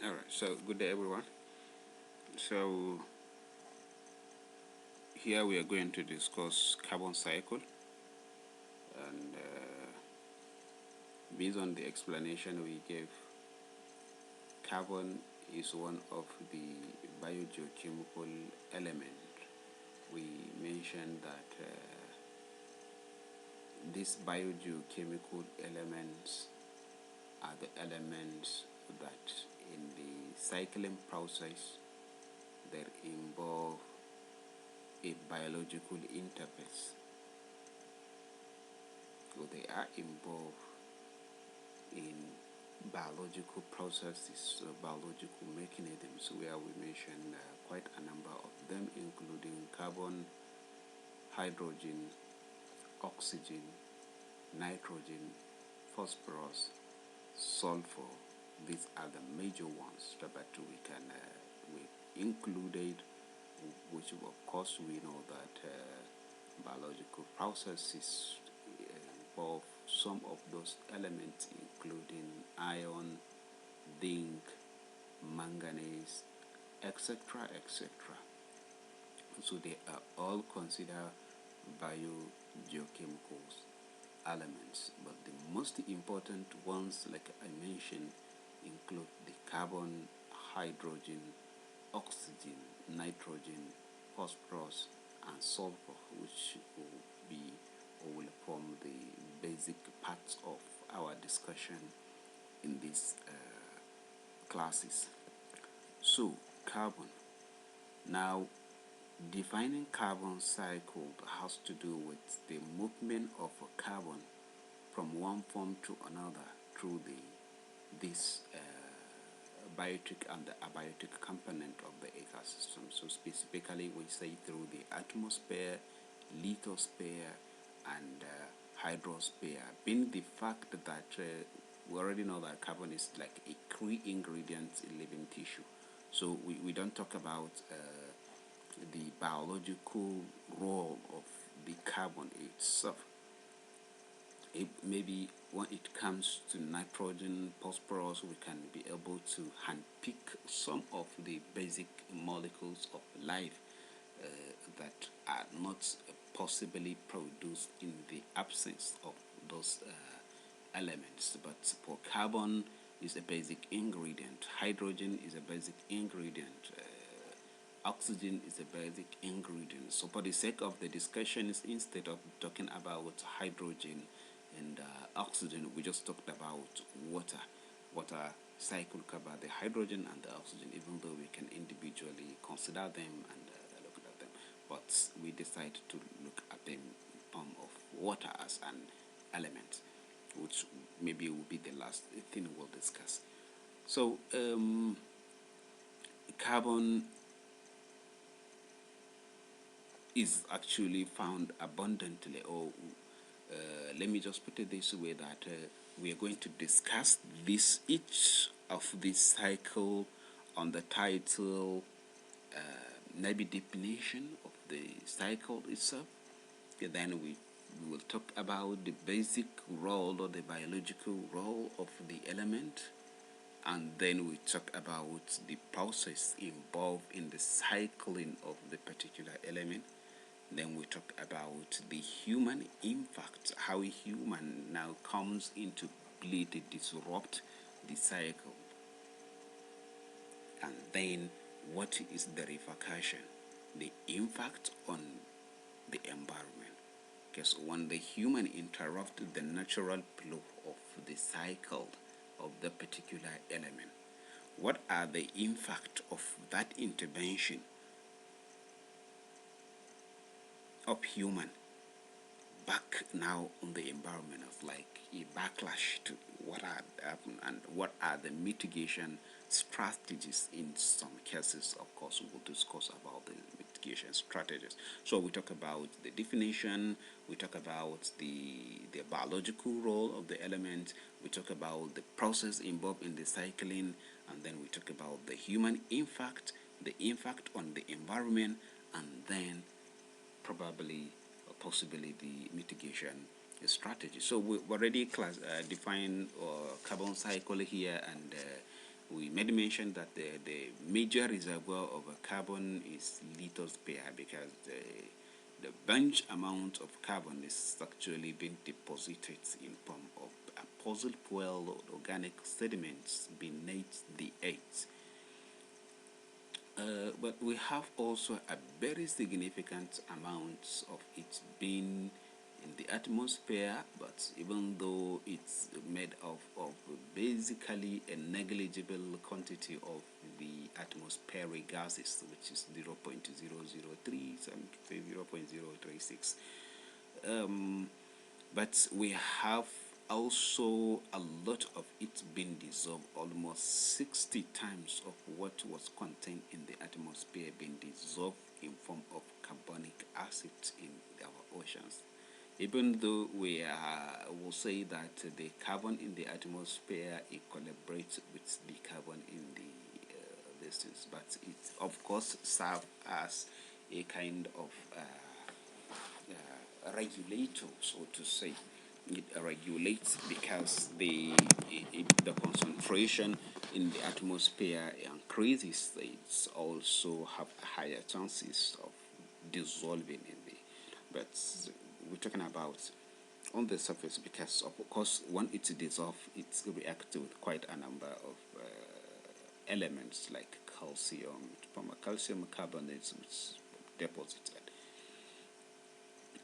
Alright, so good day everyone. So here we are going to discuss carbon cycle, and based on the explanation we gave, carbon is one of the biogeochemical elements. We mentioned that these biogeochemical elements are the elements that in the cycling process they involve a biological interface. So they are involved in biological processes, biological mechanisms, where we mentioned quite a number of them, including carbon, hydrogen, oxygen, nitrogen, phosphorus, sulfur. These are the major ones, but we can we included, which of course we know that biological processes involve some of those elements, including iron, zinc, manganese, etc., etc. So they are all considered biogeochemicals elements, but the most important ones, like I mentioned, include the carbon, hydrogen, oxygen, nitrogen, phosphorus, and sulfur, which will be or will form the basic parts of our discussion in these classes. So, carbon. Now, defining carbon cycle has to do with the movement of a carbon from one form to another through this biotic and the abiotic component of the ecosystem. So specifically, we say through the atmosphere, lithosphere, and hydrosphere. Being the fact that we already know that carbon is like a key ingredient in living tissue. So we don't talk about the biological role of the carbon itself. Maybe when it comes to nitrogen, phosphorus, we can be able to handpick some of the basic molecules of life that are not possibly produced in the absence of those elements. But for carbon is a basic ingredient, hydrogen is a basic ingredient, oxygen is a basic ingredient. So for the sake of the discussion, instead of talking about hydrogen and oxygen, we just talked about water. Water cycle cover the hydrogen and the oxygen, even though we can individually consider them and look at them. But we decided to look at them in form of water as an element, which maybe will be the last thing we'll discuss. So carbon is actually found abundantly, or let me just put it this way, that we are going to discuss each of this cycle on the title, maybe definition of the cycle itself. And then we will talk about the basic role or the biological role of the element, and then we talk about the process involved in the cycling of the particular element. Then we talk about the human impact, how a human now comes into play to disrupt the cycle. And then what is the repercussion, the impact on the environment. Because when the human interrupts the natural flow of the cycle of the particular element, what are the impact of that intervention of human back now on the environment, of like a backlash to what had happened, and what are the mitigation strategies in some cases. Of course, we will discuss about the mitigation strategies. So we talk about the definition, we talk about the biological role of the element, we talk about the process involved in the cycling, and then we talk about the human impact, the impact on the environment, and then probably or possibly the mitigation strategy. So we already defined carbon cycle here, and we made mention that the major reservoir of carbon is lithosphere, because the bunch amount of carbon is actually being deposited in form of fossil fuel or organic sediments beneath the earth. But we have also a very significant amount of it being in the atmosphere, but even though it's made of basically a negligible quantity of the atmospheric gases, which is 0.003, some say 0.036. But we have also a lot of it being dissolved, almost 60 times of what was contained in the atmosphere being dissolved in form of carbonic acid in our oceans. Even though we will say that the carbon in the atmosphere equilibrates with the carbon in the distance, but it of course serves as a kind of regulator, so to say. It regulates because the concentration in the atmosphere increases. It's also have higher chances of dissolving in the. But we're talking about on the surface, because of course when it's dissolved, it reacts with quite a number of elements like calcium, from a calcium carbonate, which is deposited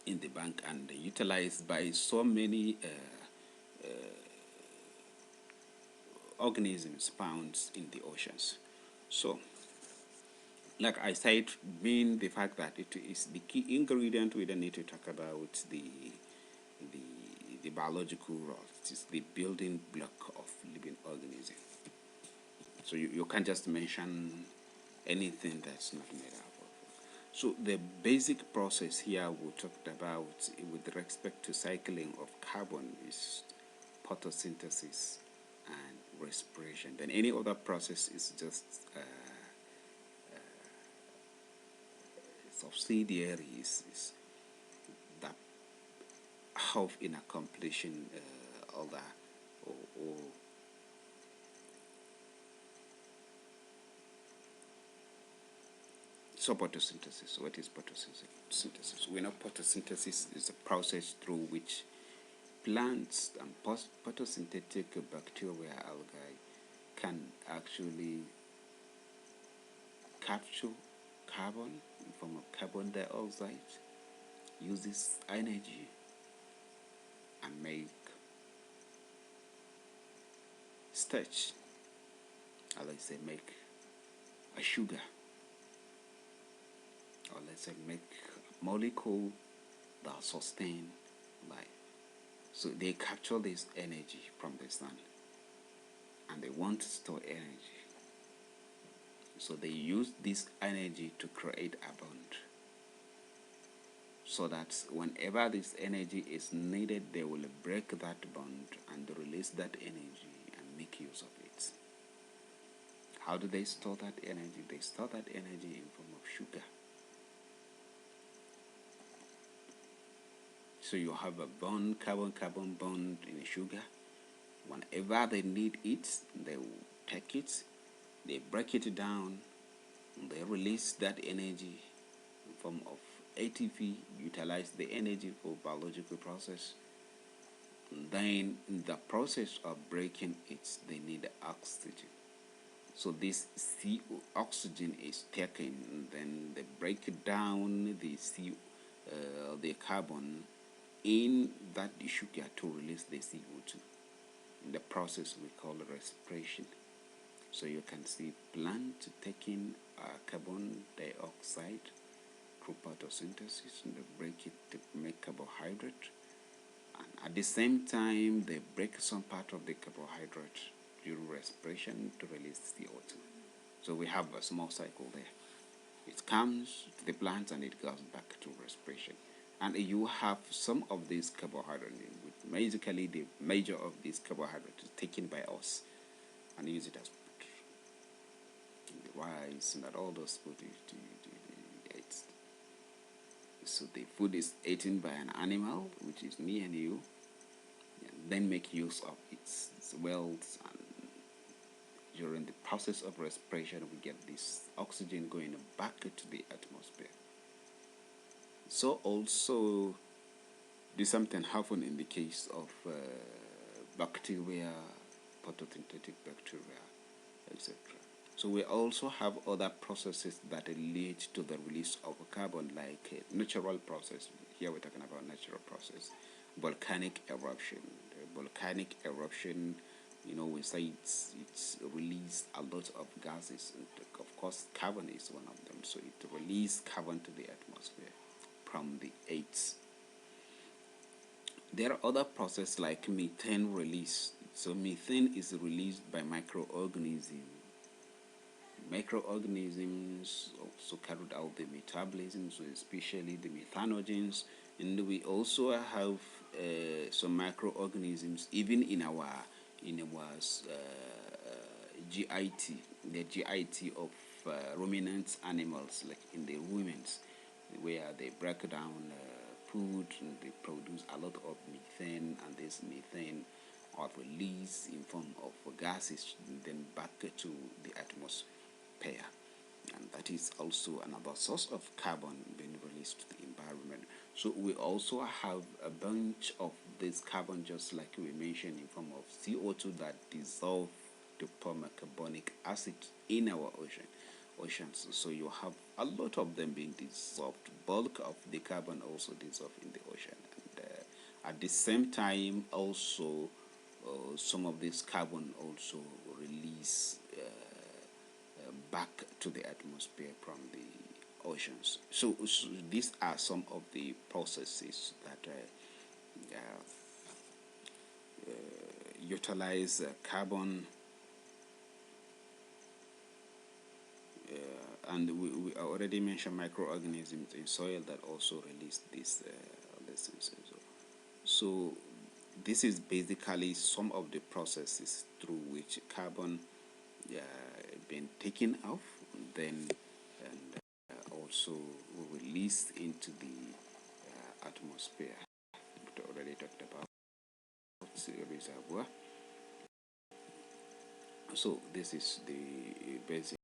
in the bank and utilized by so many organisms found in the oceans. So, like I said, being the fact that it is the key ingredient, we don't need to talk about the biological role. It is the building block of living organism. So you can't just mention anything that's not made up. So the basic process here we talked about with respect to cycling of carbon is photosynthesis and respiration. Then any other process is just subsidiaries is that help in accomplishing all that or so photosynthesis. What is photosynthesis? We know photosynthesis is a process through which plants and photosynthetic bacteria algae can actually capture carbon in form of carbon dioxide, use this energy and make starch, or let's say make a sugar, or let's say make a molecule that sustain life. So they capture this energy from the sun and they want to store energy. So they use this energy to create a bond, so that whenever this energy is needed, they will break that bond and release that energy and make use of it. How do they store that energy? They store that energy in form of sugar. So you have a bond, carbon-carbon bond in a sugar. Whenever they need it, they will take it, they break it down, and they release that energy in form of ATP, utilize the energy for biological process. And then in the process of breaking it, they need oxygen. So this oxygen is taken, and then they break down the carbon in that sugar to release the CO2. In the process we call respiration. So you can see plant taking carbon dioxide through photosynthesis, and they break it to make carbohydrate, and at the same time they break some part of the carbohydrate during respiration to release CO2. So we have a small cycle there. It comes to the plant and it goes back to respiration. And you have some of these carbohydrates, basically the major of these carbohydrates taken by us and use it as food. The rice and all those food to eat. So the food is eaten by an animal, which is me and you, and then make use of its wealth and during the process of respiration, we get this oxygen going back to the atmosphere. So also, this something happen in the case of bacteria, photosynthetic bacteria, etc. So we also have other processes that lead to the release of carbon, like a natural process. Here we're talking about natural process, volcanic eruption. The volcanic eruption, we say it's released a lot of gases, and of course carbon is one of them. So it releases carbon to the atmosphere from the eights. There are other processes like methane release. So methane is released by microorganisms. Microorganisms also carried out the metabolism, so especially the methanogens, and we also have some microorganisms even in our GIT, the GIT of ruminant animals, like in the ruminants, where they break down food and they produce a lot of methane, and this methane are released in form of gases then back to the atmosphere, and that is also another source of carbon being released to the environment. So we also have a bunch of this carbon, just like we mentioned, in form of CO2 that dissolve to form a carbonic acid in our oceans. So you have a lot of them being dissolved. Bulk of the carbon also dissolved in the ocean, and at the same time also some of this carbon also release back to the atmosphere from the oceans. So these are some of the processes that utilize carbon, and we already mentioned microorganisms in soil that also release these things. So this is basically some of the processes through which carbon been taken off, then and also released into the atmosphere. We already talked about reservoir. So this is the basic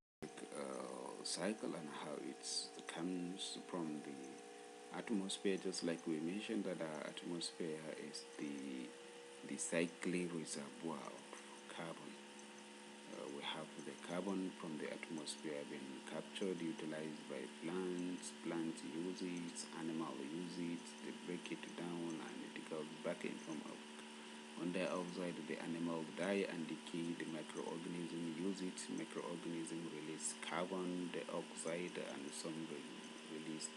cycle and how it comes from the atmosphere. Just like we mentioned that our atmosphere is the cyclic reservoir of carbon. We have the carbon from the atmosphere being captured, utilized by plants. Plants use it, animals use it, they break it down, and it goes back in form of on dioxide. The animal die and decay. The microorganism use it. Microorganism release carbon dioxide, and some release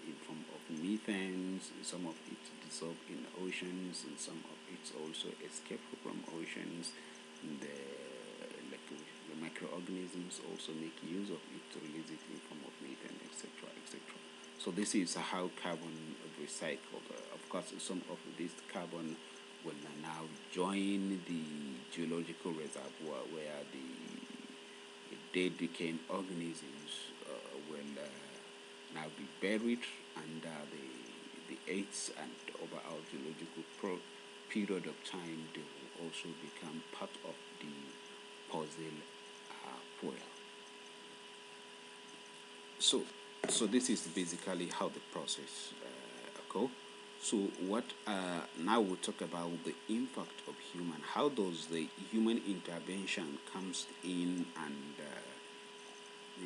in form of methane. Some of it dissolve in oceans, and some of it also escape from oceans. The microorganisms also make use of it to release it in form of methane, etc., etc. So this is how carbon recycled. Of course, some of this carbon will now join the geological reservoir, where the dead decaying organisms will now be buried under the eighth, and over our geological period of time, they will also become part of the fossil fuel. So this is basically how the process occurs. So what now we'll talk about the impact of human. How does the human intervention comes in and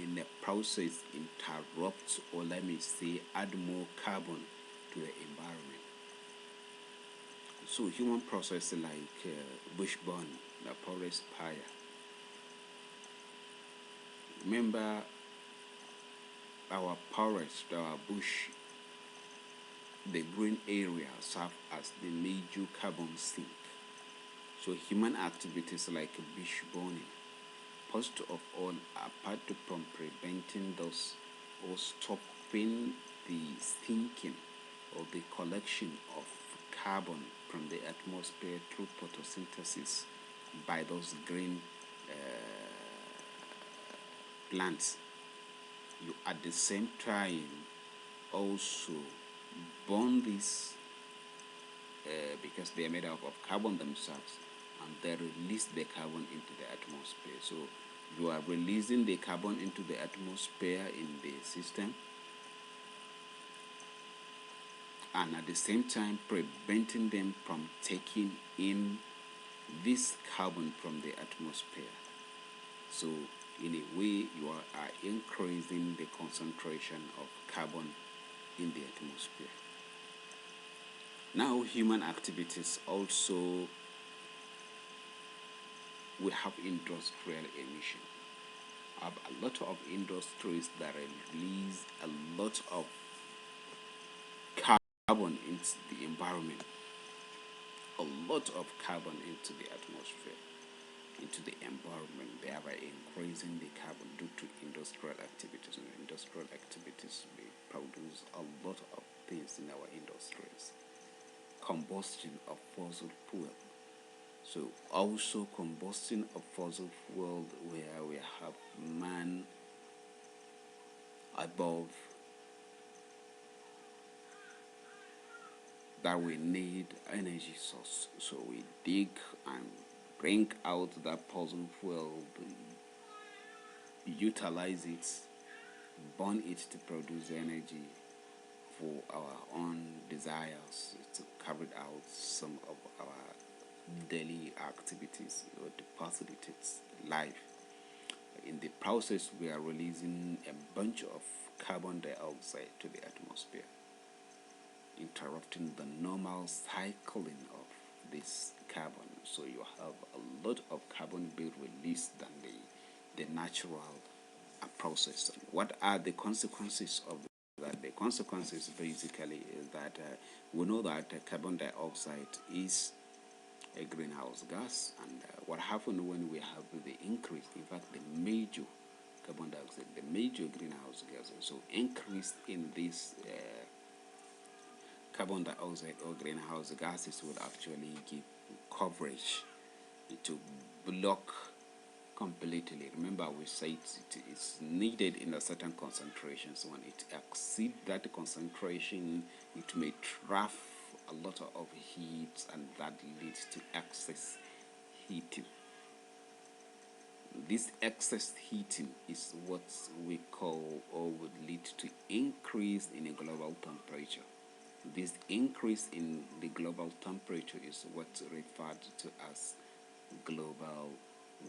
in the process interrupt, or let me say add more carbon to the environment. So human process like bush burning, the forest fire. Remember, our forest, our bush, the green area serve as the major carbon sink. So human activities like bush burning, first of all, apart from preventing those or stopping the sinking or the collection of carbon from the atmosphere through photosynthesis by those green plants, you at the same time also burn this because they are made up of carbon themselves. and they release the carbon into the atmosphere. So you are releasing the carbon into the atmosphere in the system, and at the same time preventing them from taking in this carbon from the atmosphere. So in a way, you are increasing the concentration of carbon in the atmosphere. Now, human activities also, we have industrial emission. Have a lot of industries that release a lot of carbon into the environment, a lot of carbon into the atmosphere, into the environment, thereby increasing the carbon due to industrial activities. And industrial activities, we produce a lot of things in our industries. Combustion of fossil fuel. So also combustion of fossil fuel, where we have man above that we need energy source. So we dig and bring out that fossil fuel, utilize it, burn it to produce energy for our own desires, to carry out some of our daily activities or to facilitate life. In the process, we are releasing a bunch of carbon dioxide to the atmosphere, interrupting the normal cycling of this carbon. So you have a lot of carbon being released than the natural process. What are the consequences of that? The consequences basically is that we know that carbon dioxide is a greenhouse gas, and what happens when we have the increase, in fact the major carbon dioxide, the major greenhouse gas, so increase in this carbon dioxide or greenhouse gases will actually give coverage to block completely. Remember, we said it is needed in a certain concentration, so when it exceeds that concentration, it may trap a lot of heat, and that leads to excess heating. This excess heating is what we call, or would lead to increase in a global temperature. This increase in the global temperature is what's referred to as global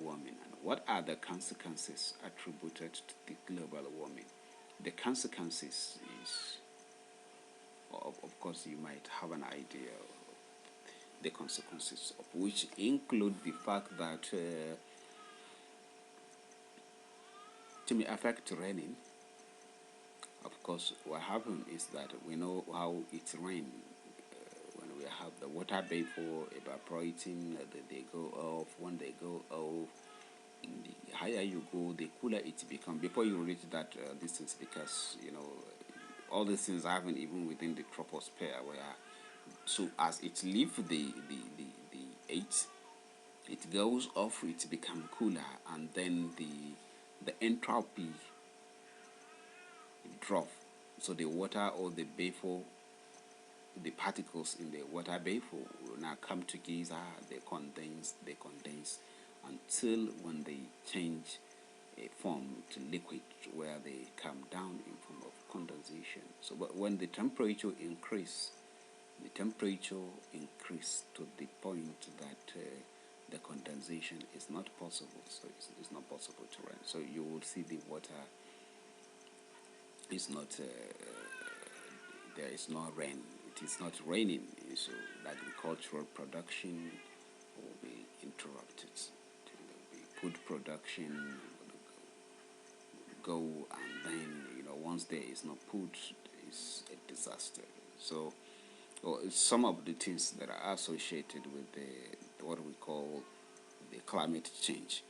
warming. And what are the consequences attributed to the global warming? The consequences is, of course, you might have an idea of the consequences, of which include the fact that it may affect raining. Of course, what happens is that we know how it rains. When we have the water vapor evaporating, they go off. When they go off, the higher you go, the cooler it becomes. Before you reach that distance, because all these things happen even within the troposphere, where so as it leaves the eight, it goes off, it becomes cooler, and then the entropy drop. So the water or the vapor, the particles in the water vapor will now come together, they condense until when they change a form to liquid, where they come down in form of condensation. So but when the temperature increase to the point that the condensation is not possible, so it's not possible to run. So you will see the water is not there is no rain. It is not raining, so agricultural production will be interrupted. The food production will go, and then once there is no food, it's a disaster. So some of the things that are associated with what we call the climate change.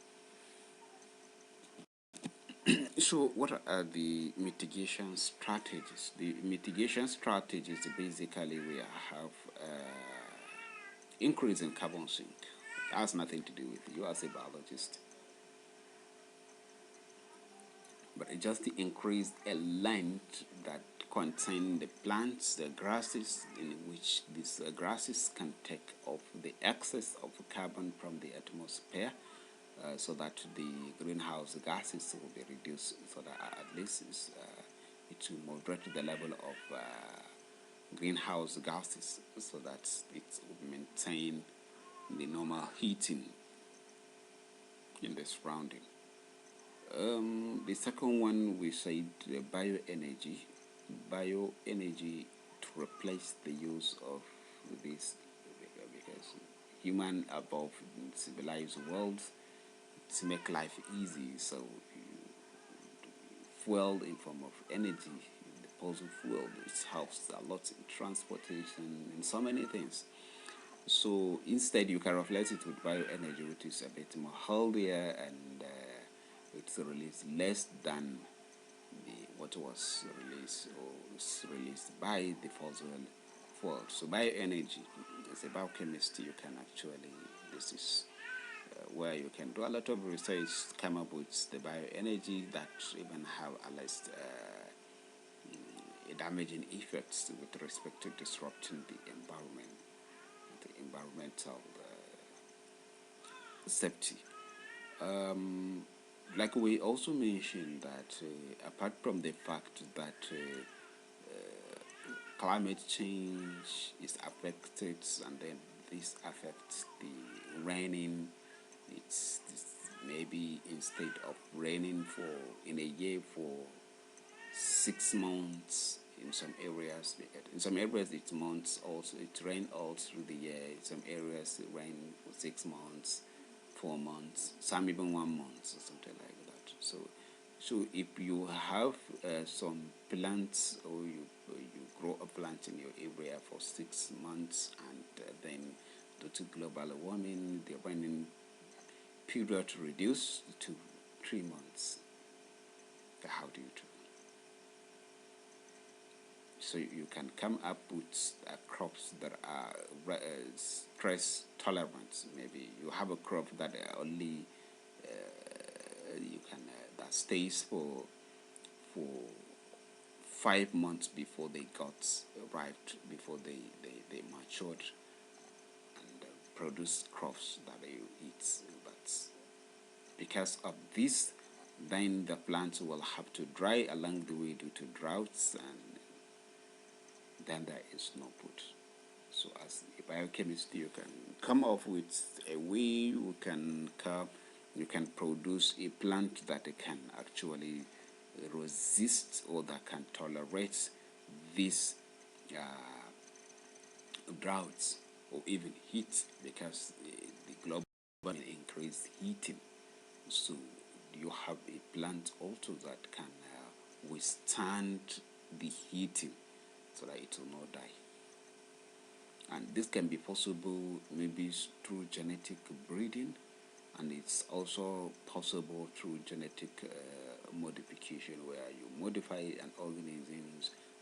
So what are the mitigation strategies? The mitigation strategies, basically we have increase in carbon sink. It has nothing to do with you as a biologist. but it just increased a land that contain the plants, the grasses, in which these grasses can take off the excess of carbon from the atmosphere, so that the greenhouse gases will be reduced, so that at least it will moderate the level of greenhouse gases, so that it will maintain the normal heating in the surrounding. The second one, we said bioenergy. Bioenergy to replace the use of this, because human above civilized world to make life easy. So fuel in form of energy, the fossil fuel, it helps a lot in transportation and so many things. So instead, you can replace it with bioenergy, which is a bit more healthier, and it's released less than what was released or was released by the fossil fuel. So bioenergy is a biochemistry. You can actually, this is where you can do a lot of research, come up with the bioenergy that even have a less damaging effects with respect to disrupting the environment, the environmental safety. Like we also mentioned that apart from the fact that climate change is affected, and then this affects the raining, it's maybe instead of raining for in a year for 6 months in some areas, in some areas it's months, also it rain all through the year. In some areas it rain for 6 months, 4 months, some even 1 month or something like that. So if you have some plants, or you grow a plant in your area for 6 months, and then due to global warming the raining period reduced to 3 months, how do you do? So you can come up with crops that are stress tolerant. Maybe you have a crop that only you can that stays for 5 months before they got ripe, before they matured, and produce crops that you eat. But because of this, then the plants will have to dry along the way due to droughts, and then there is no food. So as a biochemist, you can come up with a way you can produce a plant that can actually resist, or that can tolerate these droughts or even heat, because the global increased heating. So you have a plant also that can withstand the heating, so that it will not die. And this can be possible maybe through genetic breeding, and it's also possible through genetic modification, where you modify an organism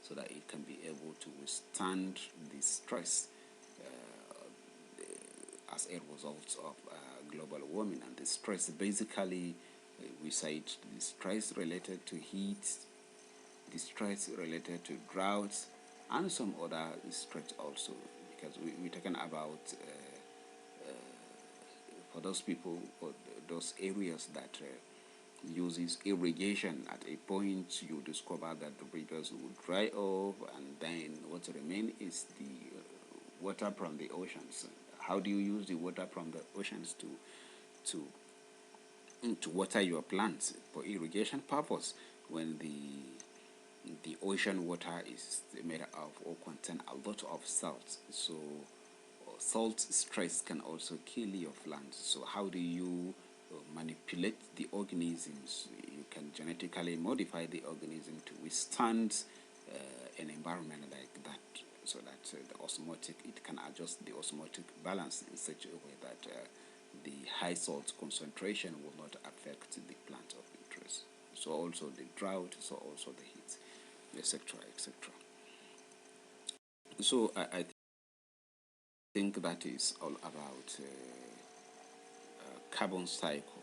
so that it can be able to withstand the stress as a result of global warming. And the stress basically, we cite the stress related to heat, the stress related to droughts, and some other stress also, because we're talking about for those people or those areas that uses irrigation. At a point you discover that the rivers will dry off, and then what remains is the water from the oceans. How do you use the water from the oceans to water your plants for irrigation purpose, when the ocean water is made of or contain a lot of salt? So salt stress can also kill your plants. So how do you manipulate the organisms? You can genetically modify the organism to withstand an environment like that, so that the osmotic, it can adjust the osmotic balance in such a way that the high salt concentration will not affect the plant of interest. So also the drought, so also the heat, etc., etc. So I think that is all about carbon cycle.